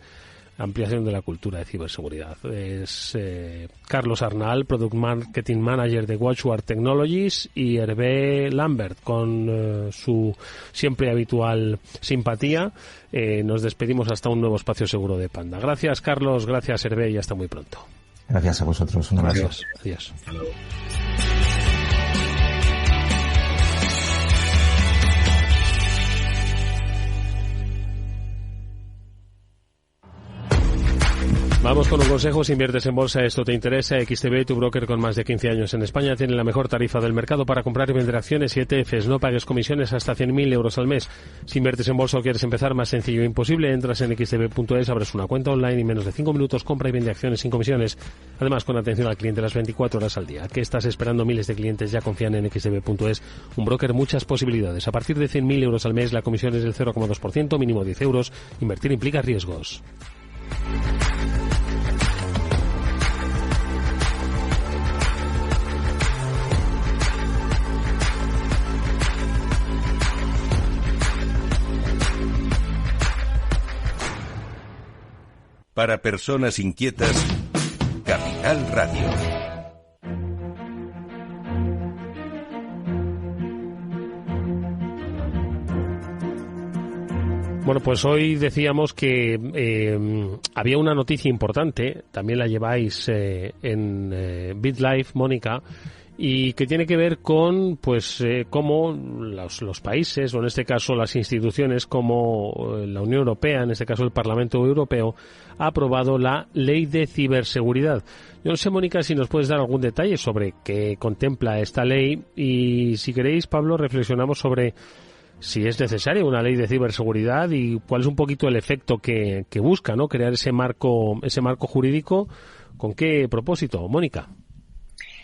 ampliación de la cultura de ciberseguridad. Es Carlos Arnal, Product Marketing Manager de WatchGuard Technologies, y Hervé Lambert, con su siempre habitual simpatía. Nos despedimos hasta un nuevo espacio seguro de Panda. Gracias, Carlos, gracias, Hervé, y hasta muy pronto. Gracias a vosotros. Un abrazo. Adiós. Hasta luego. Vamos con un consejo. Si inviertes en bolsa, esto te interesa. XTB, tu broker con más de 15 años en España, tiene la mejor tarifa del mercado para comprar y vender acciones y ETFs. No pagues comisiones hasta 100.000 euros al mes. Si inviertes en bolsa o quieres empezar, más sencillo e imposible. Entras en xtb.es, abres una cuenta online y en menos de 5 minutos compra y vende acciones sin comisiones. Además, con atención al cliente las 24 horas al día. ¿Qué estás esperando? Miles de clientes ya confían en xtb.es. Un broker, muchas posibilidades. A partir de 100.000 euros al mes, la comisión es del 0,2%, mínimo 10 euros. Invertir implica riesgos. Para personas inquietas, Capital Radio. Bueno, pues hoy decíamos que había una noticia importante, también la lleváis en BitLife, Mónica, y que tiene que ver con pues cómo los países, o en este caso las instituciones como la Unión Europea, en este caso el Parlamento Europeo, ha aprobado la Ley de Ciberseguridad. Yo no sé, Mónica, si nos puedes dar algún detalle sobre qué contempla esta ley, y si queréis, Pablo, reflexionamos sobre si es necesaria una ley de ciberseguridad y cuál es un poquito el efecto que busca, ¿no? Crear ese marco jurídico. ¿Con qué propósito, Mónica?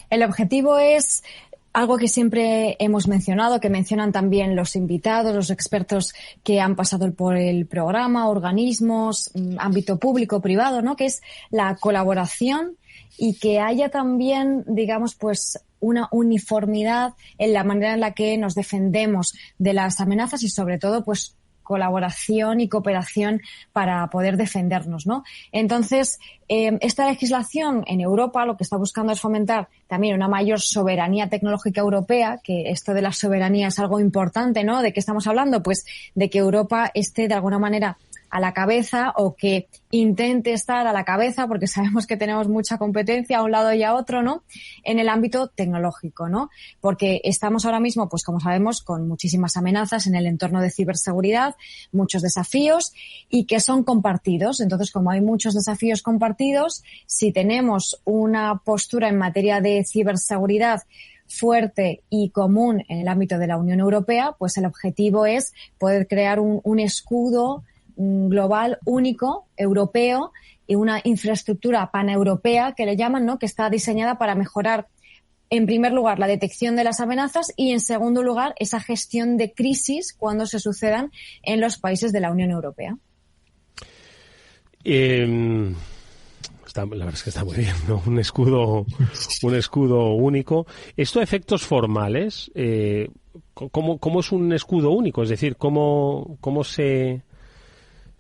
El objetivo es algo que siempre hemos mencionado, que mencionan también los invitados, los expertos que han pasado por el programa, organismos, ámbito público, privado, ¿no? Que es la colaboración y que haya también, digamos, pues una uniformidad en la manera en la que nos defendemos de las amenazas y, sobre todo, pues colaboración y cooperación para poder defendernos, ¿no? Entonces, esta legislación en Europa lo que está buscando es fomentar también una mayor soberanía tecnológica europea, que esto de la soberanía es algo importante, ¿no? ¿De qué estamos hablando? Pues de que Europa esté de alguna manera a la cabeza, o que intente estar a la cabeza, porque sabemos que tenemos mucha competencia a un lado y a otro, ¿no? En el ámbito tecnológico, ¿no? Porque estamos ahora mismo, pues como sabemos, con muchísimas amenazas en el entorno de ciberseguridad, muchos desafíos, y que son compartidos. Entonces, como hay muchos desafíos compartidos, si tenemos una postura en materia de ciberseguridad fuerte y común en el ámbito de la Unión Europea, pues el objetivo es poder crear un escudo global único, europeo, y una infraestructura paneuropea que le llaman, ¿no? Que está diseñada para mejorar, en primer lugar, la detección de las amenazas y, en segundo lugar, esa gestión de crisis cuando se sucedan en los países de la Unión Europea. La verdad es que está muy bien, ¿no? Un escudo único. ¿Esto a efectos formales? ¿Cómo es un escudo único? Es decir, ¿cómo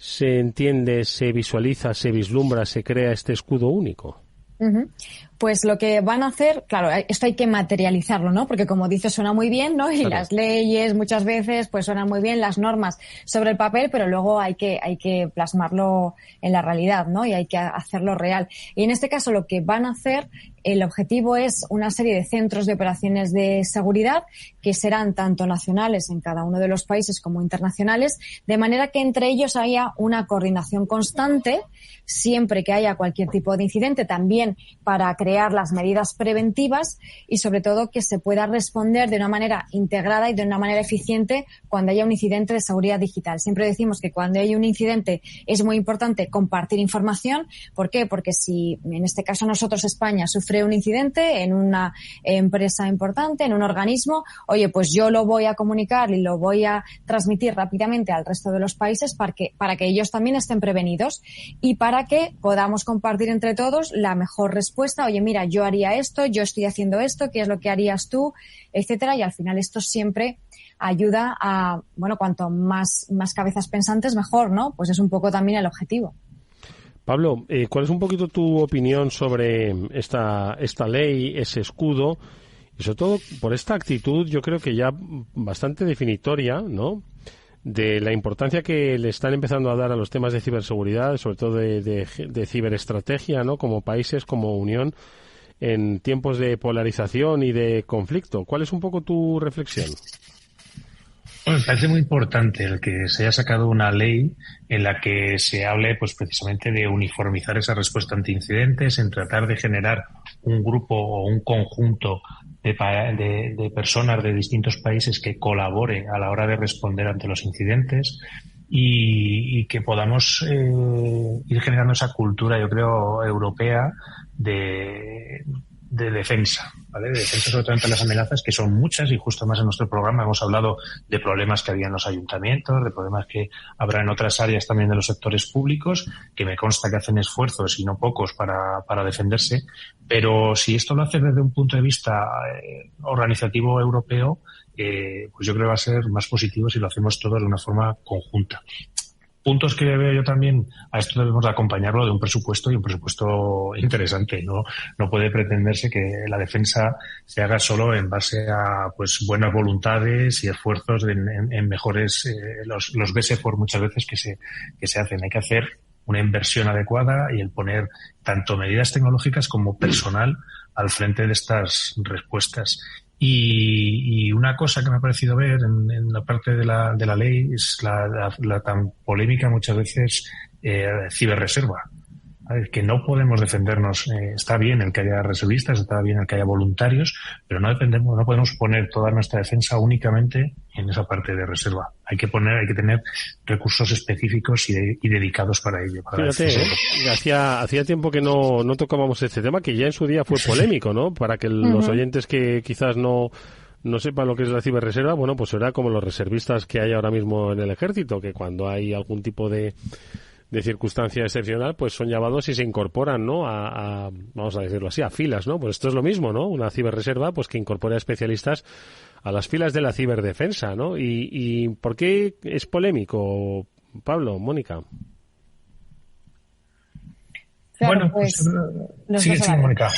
se entiende, se visualiza, se vislumbra, se crea este escudo único? Uh-huh. Pues lo que van a hacer, claro, esto hay que materializarlo, ¿no? Porque como dices, suena muy bien, ¿no? Y claro, las leyes muchas veces pues suenan muy bien, las normas sobre el papel, pero luego hay que plasmarlo en la realidad, ¿no? Y hay que hacerlo real. Y en este caso lo que van a hacer, el objetivo es una serie de centros de operaciones de seguridad que serán tanto nacionales en cada uno de los países como internacionales, de manera que entre ellos haya una coordinación constante siempre que haya cualquier tipo de incidente, también para crear las medidas preventivas y, sobre todo, que se pueda responder de una manera integrada y de una manera eficiente cuando haya un incidente de seguridad digital. Siempre decimos que cuando hay un incidente es muy importante compartir información. ¿Por qué? Porque si, en este caso nosotros, España, sufre un incidente en una empresa importante, en un organismo, oye, pues yo lo voy a comunicar y lo voy a transmitir rápidamente al resto de los países para que ellos también estén prevenidos y para que podamos compartir entre todos la mejor respuesta. Oye, mira, yo haría esto, yo estoy haciendo esto, ¿qué es lo que harías tú? Etcétera. Y al final esto siempre ayuda a, bueno, cuanto más cabezas pensantes, mejor, ¿no? Pues es un poco también el objetivo. Pablo, ¿cuál es un poquito tu opinión sobre esta ley, ese escudo? Y sobre todo por esta actitud, yo creo que ya bastante definitoria, ¿no?, de la importancia que le están empezando a dar a los temas de ciberseguridad, sobre todo de ciberestrategia, ¿no?, como países, como Unión, en tiempos de polarización y de conflicto. ¿Cuál es un poco tu reflexión? Bueno, me parece muy importante el que se haya sacado una ley en la que se hable, pues, precisamente de uniformizar esa respuesta ante incidentes, en tratar de generar un grupo o un conjunto de personas de distintos países que colabore a la hora de responder ante los incidentes y que podamos ir generando esa cultura, yo creo, europea de defensa, ¿vale? De defensa sobre todo ante las amenazas, que son muchas, y justo más en nuestro programa hemos hablado de problemas que había en los ayuntamientos, de problemas que habrá en otras áreas también de los sectores públicos, que me consta que hacen esfuerzos y no pocos para defenderse, pero si esto lo hace desde un punto de vista organizativo europeo, pues yo creo que va a ser más positivo si lo hacemos todos de una forma conjunta. Puntos que veo yo también, a esto debemos de acompañarlo de un presupuesto, y un presupuesto interesante. No puede pretenderse que la defensa se haga solo en base a, pues, buenas voluntades y esfuerzos en mejores, los BSEFOR muchas veces que se hacen. Hay que hacer una inversión adecuada y el poner tanto medidas tecnológicas como personal al frente de estas respuestas. Y una cosa que me ha parecido ver en la parte de la ley es la tan polémica muchas veces ciberreserva. Que no podemos defendernos. Está bien el que haya reservistas, está bien el que haya voluntarios, pero no podemos poner toda nuestra defensa únicamente en esa parte de reserva. Hay que tener recursos específicos y dedicados para ello. Fíjate, hacía tiempo que no tocábamos este tema, que ya en su día fue polémico, ¿no? Para que los oyentes que quizás no sepan lo que es la ciberreserva, bueno, pues será como los reservistas que hay ahora mismo en el ejército, que cuando hay algún tipo de circunstancia excepcional, pues son llamados y se incorporan, ¿no? A vamos a decirlo así, a filas, ¿no? Pues esto es lo mismo, ¿no? Una ciberreserva, pues que incorpora especialistas a las filas de la ciberdefensa, ¿no? ¿Y por qué es polémico, Pablo, Mónica? Claro, pues sí, Mónica.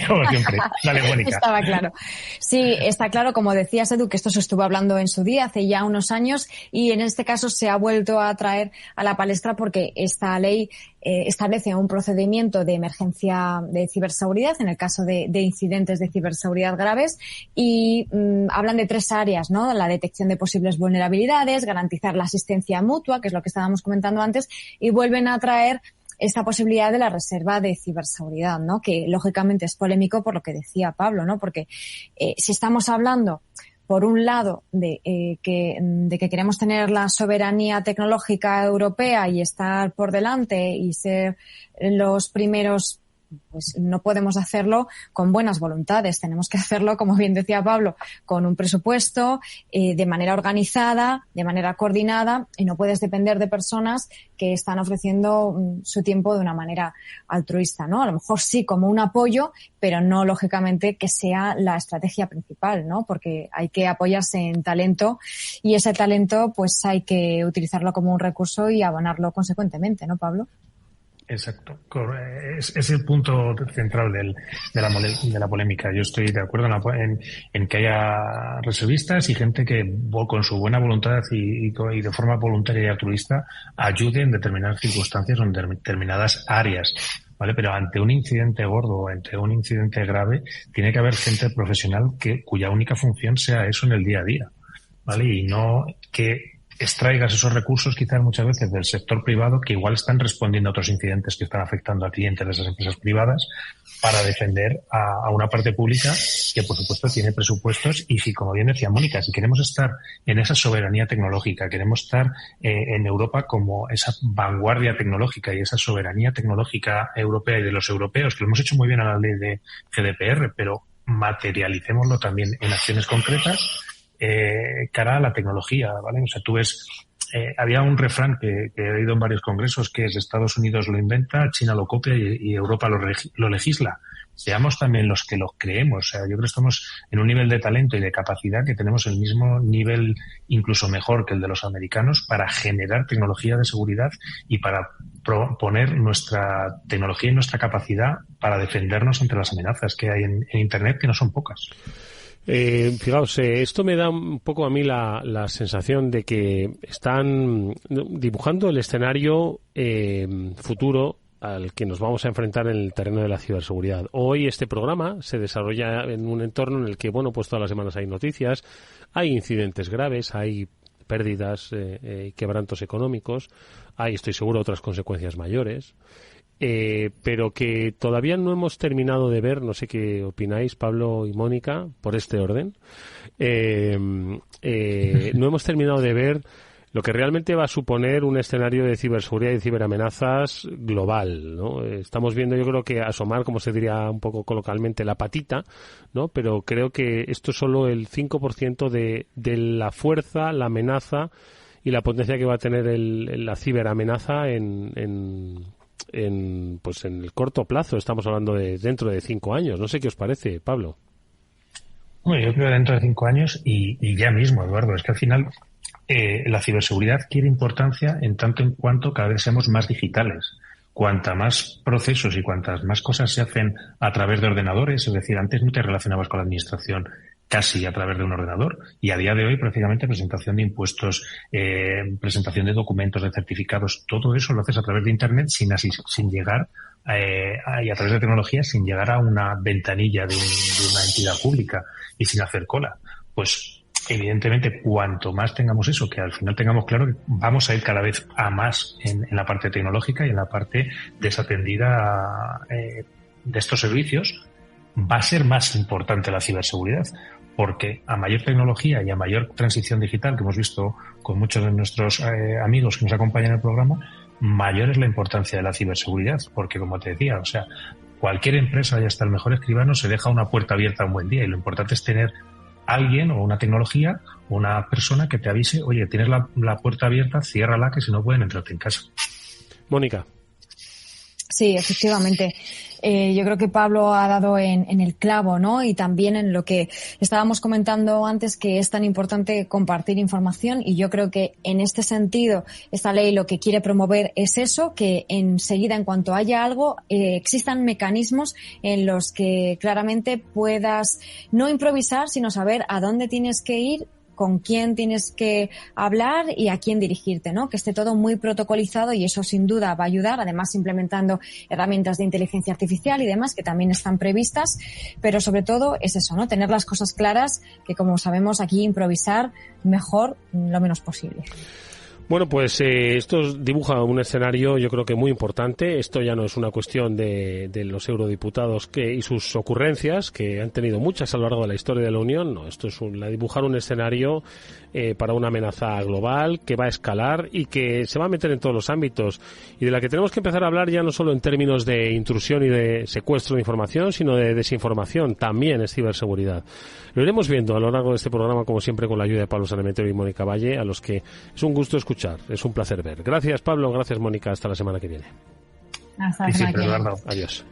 Como siempre. Dale, Mónica. Estaba claro. Sí, está claro, como decías, Edu, que esto se estuvo hablando en su día, hace ya unos años, y en este caso se ha vuelto a traer a la palestra porque esta ley establece un procedimiento de emergencia de ciberseguridad en el caso de incidentes de ciberseguridad graves y hablan de 3 áreas, ¿no? La detección de posibles vulnerabilidades, garantizar la asistencia mutua, que es lo que estábamos comentando antes, y vuelven a traer esta posibilidad de la reserva de ciberseguridad, ¿no? Que lógicamente es polémico por lo que decía Pablo, ¿no? Porque si estamos hablando, por un lado, de que queremos tener la soberanía tecnológica europea y estar por delante y ser los primeros, pues no podemos hacerlo con buenas voluntades. Tenemos que hacerlo, como bien decía Pablo, con un presupuesto, de manera organizada, de manera coordinada, y no puedes depender de personas que están ofreciendo su tiempo de una manera altruista, ¿no? A lo mejor sí como un apoyo, pero no lógicamente que sea la estrategia principal, ¿no? Porque hay que apoyarse en talento y ese talento pues hay que utilizarlo como un recurso y abonarlo consecuentemente, ¿no, Pablo? Exacto. Es el punto central de la polémica. Yo estoy de acuerdo en que haya reservistas y gente que con su buena voluntad y de forma voluntaria y altruista ayude en determinadas circunstancias o en determinadas áreas. ¿Vale? Pero ante un incidente gordo, ante un incidente grave, tiene que haber gente profesional cuya única función sea eso en el día a día. ¿Vale? Y no que extraigas esos recursos quizás muchas veces del sector privado que igual están respondiendo a otros incidentes que están afectando a clientes de esas empresas privadas para defender a una parte pública que por supuesto tiene presupuestos y si, como bien decía Mónica, si queremos estar en esa soberanía tecnológica, queremos estar en Europa como esa vanguardia tecnológica y esa soberanía tecnológica europea y de los europeos, que lo hemos hecho muy bien a la ley de GDPR, pero materialicémoslo también en acciones concretas cara a la tecnología, ¿vale? O sea, tú ves, había un refrán que he oído en varios congresos que es Estados Unidos lo inventa, China lo copia y Europa lo legisla. Seamos también los que lo creemos. O sea, yo creo que estamos en un nivel de talento y de capacidad que tenemos el mismo nivel, incluso mejor que el de los americanos, para generar tecnología de seguridad y para poner nuestra tecnología y nuestra capacidad para defendernos ante las amenazas que hay en Internet, que no son pocas. Fijaos, esto me da un poco a mí la sensación de que están dibujando el escenario futuro al que nos vamos a enfrentar en el terreno de la ciberseguridad. Hoy este programa se desarrolla en un entorno en el que, bueno, pues todas las semanas hay noticias, hay incidentes graves, hay pérdidas y quebrantos económicos, hay, estoy seguro, otras consecuencias mayores. Pero que todavía no hemos terminado de ver, no sé qué opináis, Pablo y Mónica, por este orden, no hemos terminado de ver lo que realmente va a suponer un escenario de ciberseguridad y ciberamenazas global, ¿no? Estamos viendo, yo creo que asomar, como se diría un poco coloquialmente, la patita, ¿no? Pero creo que esto es solo el 5% de la fuerza, la amenaza y la potencia que va a tener la ciberamenaza en el corto plazo. Estamos hablando de dentro de 5 años. No sé qué os parece, Pablo. Bueno, yo creo que dentro de 5 años y ya mismo, Eduardo, es que al final la ciberseguridad quiere importancia en tanto en cuanto cada vez seamos más digitales. Cuanta más procesos y cuantas más cosas se hacen a través de ordenadores, es decir, antes no te relacionabas con la administración casi a través de un ordenador. Y a día de hoy prácticamente presentación de impuestos, presentación de documentos, de certificados, todo eso lo haces a través de Internet sin llegar y a través de tecnología, sin llegar a una ventanilla de una entidad pública y sin hacer cola. Pues evidentemente, cuanto más tengamos eso, que al final tengamos claro que vamos a ir cada vez a más en la parte tecnológica y en la parte desatendida de estos servicios, va a ser más importante la ciberseguridad, porque a mayor tecnología y a mayor transición digital, que hemos visto con muchos de nuestros amigos que nos acompañan en el programa, mayor es la importancia de la ciberseguridad, porque como te decía, o sea, cualquier empresa y hasta el mejor escribano se deja una puerta abierta un buen día, y lo importante es tener alguien o una tecnología o una persona que te avise, oye, tienes la puerta abierta, ciérrala, que si no pueden entrarte en casa. Mónica. Sí, efectivamente. Yo creo que Pablo ha dado en el clavo, ¿no? Y también en lo que estábamos comentando antes, que es tan importante compartir información, y yo creo que en este sentido esta ley lo que quiere promover es eso, que enseguida, en cuanto haya algo, existan mecanismos en los que claramente puedas no improvisar, sino saber a dónde tienes que ir, con quién tienes que hablar y a quién dirigirte, ¿no? Que esté todo muy protocolizado, y eso sin duda va a ayudar, además implementando herramientas de inteligencia artificial y demás que también están previstas, pero sobre todo es eso, ¿no? Tener las cosas claras, que como sabemos aquí improvisar mejor lo menos posible. Bueno, pues esto dibuja un escenario, yo creo que muy importante. Esto ya no es una cuestión de los eurodiputados y sus ocurrencias, que han tenido muchas a lo largo de la historia de la Unión. No, esto es dibujar un escenario para una amenaza global que va a escalar y que se va a meter en todos los ámbitos, y de la que tenemos que empezar a hablar ya no solo en términos de intrusión y de secuestro de información, sino de desinformación. También es ciberseguridad. Lo iremos viendo a lo largo de este programa, como siempre, con la ayuda de Pablo Sanemeterio y Mónica Valle, a los que es un gusto escuchar, es un placer ver. Gracias, Pablo, gracias, Mónica, hasta la semana que viene. Hasta la semana que viene. Adiós.